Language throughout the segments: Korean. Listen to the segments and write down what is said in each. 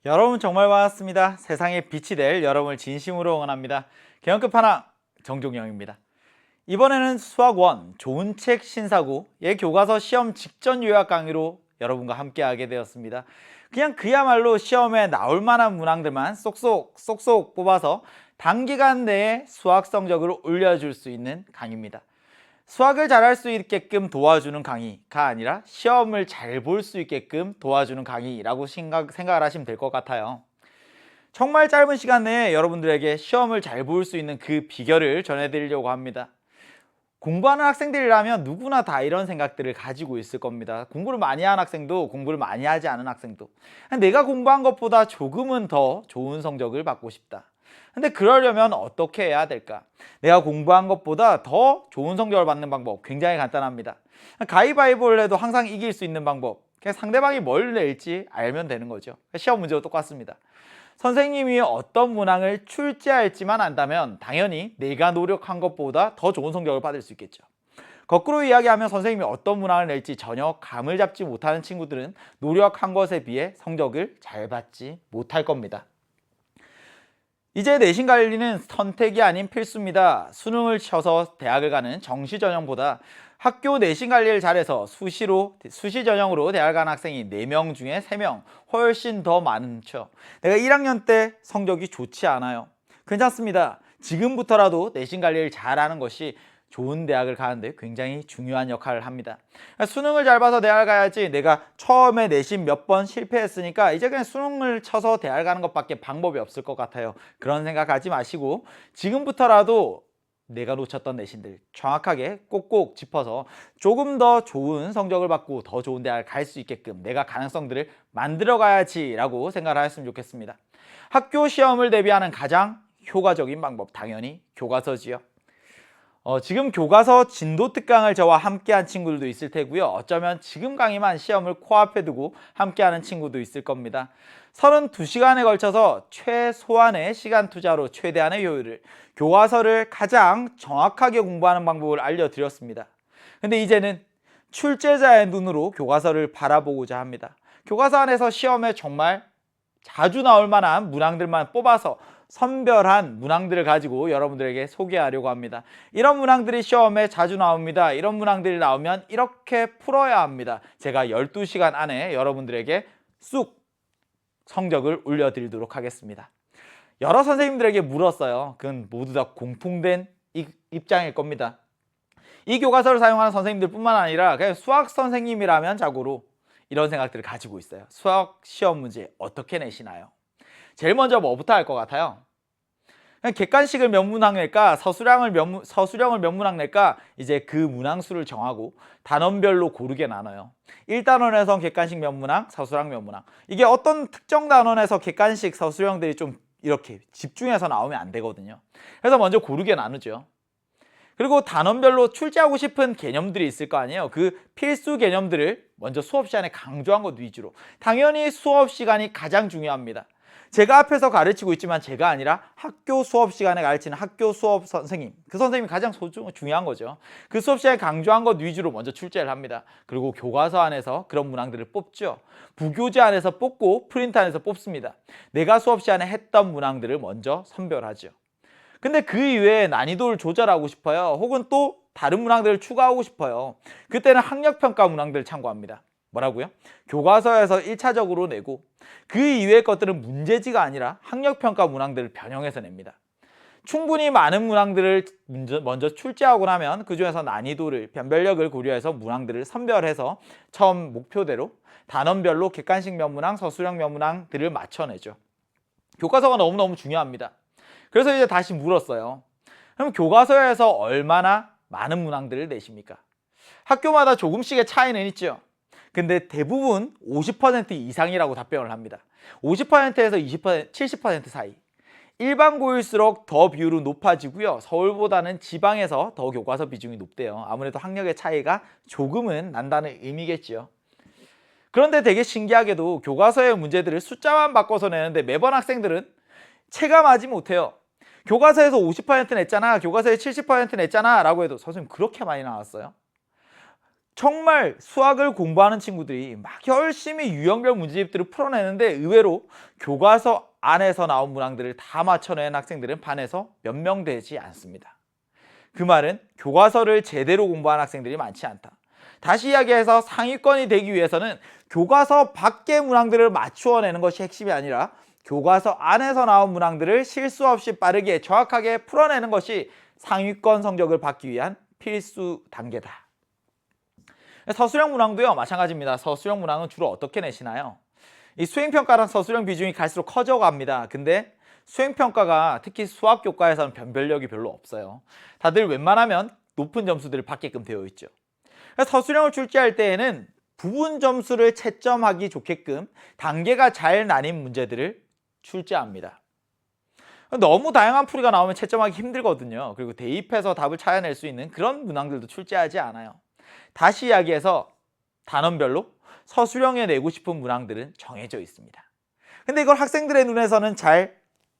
여러분 정말 반갑습니다. 세상에 빛이 될 여러분을 진심으로 응원합니다. 개헌급 하나 정종영입니다. 이번에는 수학 1 좋은 책 신사고의 교과서 시험 직전 요약 강의로 여러분과 함께하게 되었습니다. 그야말로 시험에 나올 만한 문항들만 쏙쏙 뽑아서 단기간 내에 수학 성적을 올려줄 수 있는 강의입니다. 수학을 잘할 수 있게끔 도와주는 강의가 아니라 시험을 잘 볼 수 있게끔 도와주는 강의라고 생각을 하시면 될 것 같아요. 정말 짧은 시간 내에 여러분들에게 시험을 잘 볼 수 있는 그 비결을 전해드리려고 합니다. 공부하는 학생들이라면 누구나 다 이런 생각들을 가지고 있을 겁니다. 공부를 많이 한 학생도 공부를 많이 하지 않은 학생도 내가 공부한 것보다 조금은 더 좋은 성적을 받고 싶다. 근데 그러려면 어떻게 해야 될까? 내가 공부한 것보다 더 좋은 성적을 받는 방법 굉장히 간단합니다. 가위바위보를 해도 항상 이길 수 있는 방법, 그냥 상대방이 뭘 낼지 알면 되는 거죠. 시험 문제도 똑같습니다. 선생님이 어떤 문항을 출제할지만 안다면 당연히 내가 노력한 것보다 더 좋은 성적을 받을 수 있겠죠. 거꾸로 이야기하면 선생님이 어떤 문항을 낼지 전혀 감을 잡지 못하는 친구들은 노력한 것에 비해 성적을 잘 받지 못할 겁니다. 이제 내신 관리는 선택이 아닌 필수입니다. 수능을 쳐서 대학을 가는 정시 전형보다 학교 내신 관리를 잘해서 수시 전형으로 대학 가는 학생이 4명 중에 3명 훨씬 더 많죠. 내가 1학년 때 성적이 좋지 않아요. 괜찮습니다. 지금부터라도 내신 관리를 잘하는 것이 좋은 대학을 가는데 굉장히 중요한 역할을 합니다. 수능을 잘 봐서 대학을 가야지, 내가 처음에 내신 몇 번 실패했으니까 이제 그냥 수능을 쳐서 대학을 가는 것밖에 방법이 없을 것 같아요. 그런 생각하지 마시고 지금부터라도 내가 놓쳤던 내신들 정확하게 꼭꼭 짚어서 조금 더 좋은 성적을 받고 더 좋은 대학을 갈 수 있게끔 내가 가능성들을 만들어 가야지 라고 생각을 하셨으면 좋겠습니다. 학교 시험을 대비하는 가장 효과적인 방법, 당연히 교과서지요. 지금 교과서 진도 특강을 저와 함께한 친구들도 있을 테고요. 어쩌면 지금 강의만 시험을 코앞에 두고 함께하는 친구도 있을 겁니다. 32시간에 걸쳐서 최소한의 시간 투자로 최대한의 효율을, 교과서를 가장 정확하게 공부하는 방법을 알려드렸습니다. 근데 이제는 출제자의 눈으로 교과서를 바라보고자 합니다. 교과서 안에서 시험에 정말 자주 나올 만한 문항들만 뽑아서 선별한 문항들을 가지고 여러분들에게 소개하려고 합니다. 이런 문항들이 시험에 자주 나옵니다. 이런 문항들이 나오면 이렇게 풀어야 합니다. 제가 12시간 안에 여러분들에게 쑥 성적을 올려드리도록 하겠습니다. 여러 선생님들에게 물었어요. 그건 모두 다 공통된 입장일 겁니다. 이 교과서를 사용하는 선생님들 뿐만 아니라 그냥 수학 선생님이라면 자고로 이런 생각들을 가지고 있어요. 수학 시험 문제 어떻게 내시나요? 제일 먼저 뭐부터 할 것 같아요? 그냥 객관식을 몇 문항 낼까, 서술형을 몇 문항 낼까, 이제 그 문항 수를 정하고 단원별로 고르게 나눠요. 1단원에서 객관식 몇 문항, 서술형 몇 문항. 이게 어떤 특정 단원에서 객관식, 서술형들이 좀 이렇게 집중해서 나오면 안 되거든요. 그래서 먼저 고르게 나누죠. 그리고 단원별로 출제하고 싶은 개념들이 있을 거 아니에요. 그 필수 개념들을 먼저 수업 시간에 강조한 것 위주로. 당연히 수업 시간이 가장 중요합니다. 제가 앞에서 가르치고 있지만 제가 아니라 학교 수업 시간에 가르치는 학교 수업 선생님, 그 선생님이 가장 중요한 거죠. 그 수업 시간에 강조한 것 위주로 먼저 출제를 합니다. 그리고 교과서 안에서 그런 문항들을 뽑죠. 부교재 안에서 뽑고 프린트 안에서 뽑습니다. 내가 수업 시간에 했던 문항들을 먼저 선별하죠. 근데 그 이외에 난이도를 조절하고 싶어요. 혹은 또 다른 문항들을 추가하고 싶어요. 그때는 학력평가 문항들을 참고합니다. 뭐라고요? 교과서에서 1차적으로 내고 그 이외의 것들은 문제지가 아니라 학력평가 문항들을 변형해서 냅니다. 충분히 많은 문항들을 먼저 출제하고 나면 그 중에서 난이도를, 변별력을 고려해서 문항들을 선별해서 처음 목표대로 단원별로 객관식 몇 문항, 서술형 몇 문항들을 맞춰내죠. 교과서가 너무너무 중요합니다. 그래서 이제 다시 물었어요. 그럼 교과서에서 얼마나 많은 문항들을 내십니까? 학교마다 조금씩의 차이는 있죠. 근데 대부분 50% 이상이라고 답변을 합니다. 50%에서 20%, 70% 사이. 일반고일수록 더 비율은 높아지고요. 서울보다는 지방에서 더 교과서 비중이 높대요. 아무래도 학력의 차이가 조금은 난다는 의미겠지요. 그런데 되게 신기하게도 교과서의 문제들을 숫자만 바꿔서 내는데 매번 학생들은 체감하지 못해요. 교과서에서 50% 냈잖아, 교과서에 70% 냈잖아 라고 해도 선생님 그렇게 많이 나왔어요? 정말 수학을 공부하는 친구들이 막 열심히 유형별 문제집들을 풀어내는데 의외로 교과서 안에서 나온 문항들을 다 맞춰낸 학생들은 반에서 몇 명 되지 않습니다. 그 말은 교과서를 제대로 공부한 학생들이 많지 않다. 다시 이야기해서 상위권이 되기 위해서는 교과서 밖의 문항들을 맞추어내는 것이 핵심이 아니라 교과서 안에서 나온 문항들을 실수 없이 빠르게 정확하게 풀어내는 것이 상위권 성적을 받기 위한 필수 단계다. 서술형 문항도요 마찬가지입니다. 서술형 문항은 주로 어떻게 내시나요? 이 수행평가랑 서술형 비중이 갈수록 커져갑니다. 근데 수행평가가 특히 수학 교과에서는 변별력이 별로 없어요. 다들 웬만하면 높은 점수들을 받게끔 되어 있죠. 서술형을 출제할 때에는 부분 점수를 채점하기 좋게끔 단계가 잘 나뉜 문제들을 출제합니다. 너무 다양한 풀이가 나오면 채점하기 힘들거든요. 그리고 대입해서 답을 찾아낼 수 있는 그런 문항들도 출제하지 않아요. 다시 이야기해서 단원별로 서술형에 내고 싶은 문항들은 정해져 있습니다. 근데 이걸 학생들의 눈에서는 잘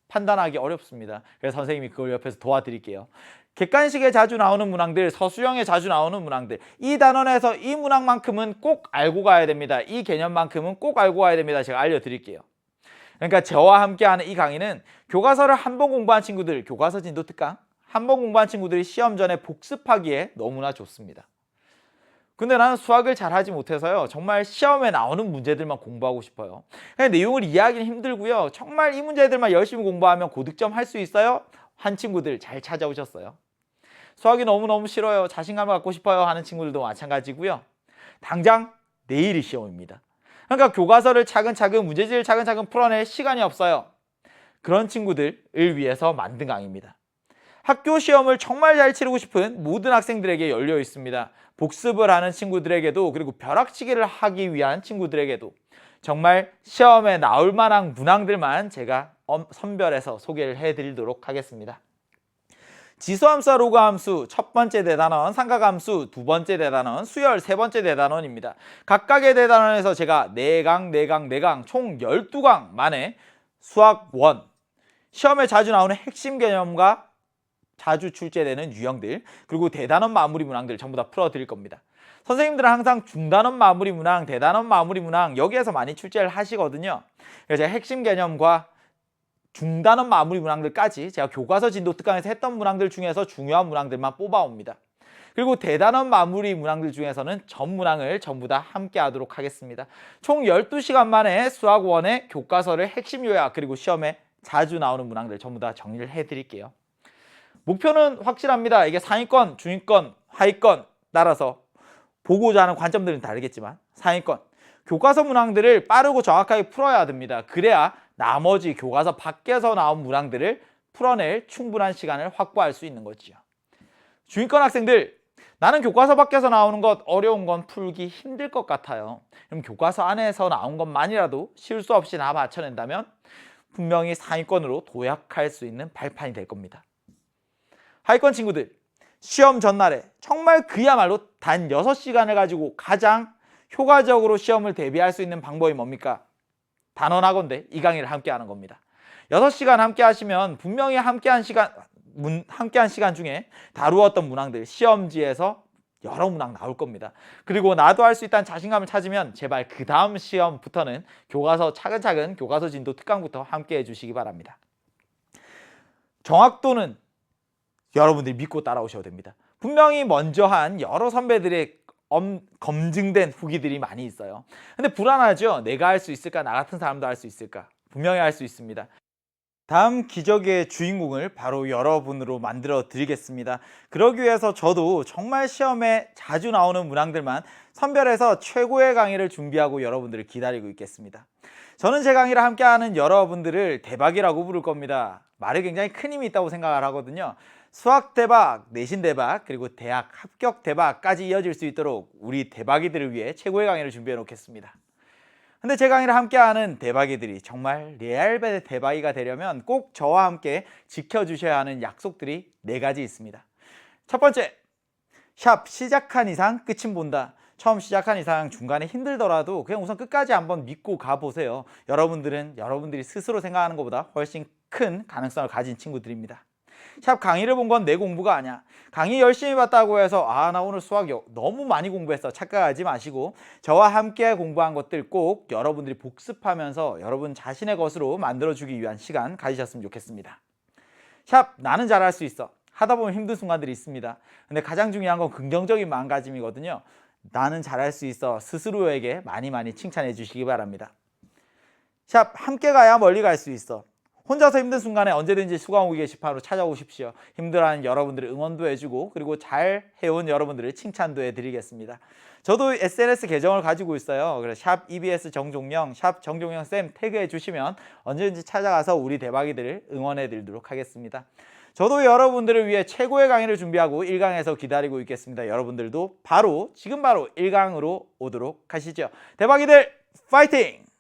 판단하기 어렵습니다. 그래서 선생님이 그걸 옆에서 도와드릴게요. 객관식에 자주 나오는 문항들, 서술형에 자주 나오는 문항들, 이 단원에서 이 문항만큼은 꼭 알고 가야 됩니다. 이 개념만큼은 꼭 알고 가야 됩니다. 제가 알려드릴게요. 그러니까 저와 함께하는 이 강의는 교과서를 한 번 공부한 친구들, 교과서 진도 특강 한 번 공부한 친구들이 시험 전에 복습하기에 너무나 좋습니다. 근데 나는 수학을 잘하지 못해서요 정말 시험에 나오는 문제들만 공부하고 싶어요. 내용을 이해하기는 힘들고요 정말 이 문제들만 열심히 공부하면 고득점 할 수 있어요? 한 친구들 잘 찾아오셨어요. 수학이 너무너무 싫어요, 자신감을 갖고 싶어요 하는 친구들도 마찬가지고요. 당장 내일이 시험입니다. 그러니까 교과서를 차근차근 문제지를 차근차근 풀어낼 시간이 없어요. 그런 친구들을 위해서 만든 강의입니다. 학교 시험을 정말 잘 치르고 싶은 모든 학생들에게 열려 있습니다. 복습을 하는 친구들에게도, 그리고 벼락치기를 하기 위한 친구들에게도 정말 시험에 나올 만한 문항들만 제가 선별해서 소개를 해드리도록 하겠습니다. 지수함수와 로그함수 첫 번째 대단원, 삼각함수 두 번째 대단원, 수열 세 번째 대단원입니다. 각각의 대단원에서 제가 4강, 4강, 4강 총 12강 만에 수학 1 시험에 자주 나오는 핵심 개념과 자주 출제되는 유형들, 그리고 대단원 마무리 문항들 전부 다 풀어드릴 겁니다. 선생님들은 항상 중단원 마무리 문항, 대단원 마무리 문항 여기에서 많이 출제를 하시거든요. 그래서 제가 핵심 개념과 중단원 마무리 문항들까지 제가 교과서 진도 특강에서 했던 문항들 중에서 중요한 문항들만 뽑아옵니다. 그리고 대단원 마무리 문항들 중에서는 전 문항을 전부 다 함께 하도록 하겠습니다. 총 12시간 만에 수학 1의 교과서를 핵심 요약, 그리고 시험에 자주 나오는 문항들 전부 다 정리를 해드릴게요. 목표는 확실합니다. 이게 상위권, 중위권, 하위권 따라서 보고자 하는 관점들은 다르겠지만 상위권, 교과서 문항들을 빠르고 정확하게 풀어야 됩니다. 그래야 나머지 교과서 밖에서 나온 문항들을 풀어낼 충분한 시간을 확보할 수 있는 거지요. 중위권 학생들, 나는 교과서 밖에서 나오는 것 어려운 건 풀기 힘들 것 같아요. 그럼 교과서 안에서 나온 것만이라도 실수 없이 다 맞춰낸다면 분명히 상위권으로 도약할 수 있는 발판이 될 겁니다. 하위권 친구들, 시험 전날에 정말 그야말로 단 6시간을 가지고 가장 효과적으로 시험을 대비할 수 있는 방법이 뭡니까? 단언하건대 이 강의를 함께 하는 겁니다. 6시간 함께 하시면 분명히 함께한 시간 중에 다루었던 문항들, 시험지에서 여러 문항 나올 겁니다. 그리고 나도 할 수 있다는 자신감을 찾으면 제발 그 다음 시험부터는 교과서 차근차근 교과서 진도 특강부터 함께 해주시기 바랍니다. 정확도는 여러분들이 믿고 따라오셔도 됩니다. 분명히 먼저 한 여러 선배들의 검증된 후기들이 많이 있어요. 근데 불안하죠? 내가 할 수 있을까? 나 같은 사람도 할 수 있을까? 분명히 할 수 있습니다. 다음 기적의 주인공을 바로 여러분으로 만들어 드리겠습니다. 그러기 위해서 저도 정말 시험에 자주 나오는 문항들만 선별해서 최고의 강의를 준비하고 여러분들을 기다리고 있겠습니다. 저는 제 강의를 함께하는 여러분들을 대박이라고 부를 겁니다. 말에 굉장히 큰 힘이 있다고 생각을 하거든요. 수학 대박, 내신 대박, 그리고 대학 합격 대박까지 이어질 수 있도록 우리 대박이들을 위해 최고의 강의를 준비해 놓겠습니다. 근데 제 강의를 함께하는 대박이들이 정말 레알베 대박이가 되려면 꼭 저와 함께 지켜주셔야 하는 약속들이 4가지 있습니다. 첫 번째, 샵 시작한 이상 끝은 본다. 처음 시작한 이상 중간에 힘들더라도 그냥 우선 끝까지 한번 믿고 가보세요. 여러분들은 여러분들이 스스로 생각하는 것보다 훨씬 큰 가능성을 가진 친구들입니다. 샵 강의를 본 건 내 공부가 아니야. 강의 열심히 봤다고 해서 나 오늘 수학 너무 많이 공부했어 착각하지 마시고 저와 함께 공부한 것들 꼭 여러분들이 복습하면서 여러분 자신의 것으로 만들어주기 위한 시간 가지셨으면 좋겠습니다. 샵 나는 잘할 수 있어. 하다 보면 힘든 순간들이 있습니다. 근데 가장 중요한 건 긍정적인 마음가짐이거든요. 나는 잘할 수 있어 스스로에게 많이 칭찬해 주시기 바랍니다. 샵 함께 가야 멀리 갈 수 있어. 혼자서 힘든 순간에 언제든지 수강후기 게시판으로 찾아오십시오. 힘들어하는 여러분들을 응원도 해주고 그리고 잘 해온 여러분들을 칭찬도 해드리겠습니다. 저도 SNS 계정을 가지고 있어요. 그래서 샵 EBS 정종영, 샵 정종영쌤 태그해 주시면 언제든지 찾아가서 우리 대박이들을 응원해 드리도록 하겠습니다. 저도 여러분들을 위해 최고의 강의를 준비하고 1강에서 기다리고 있겠습니다. 여러분들도 지금 바로 1강으로 오도록 하시죠. 대박이들 파이팅!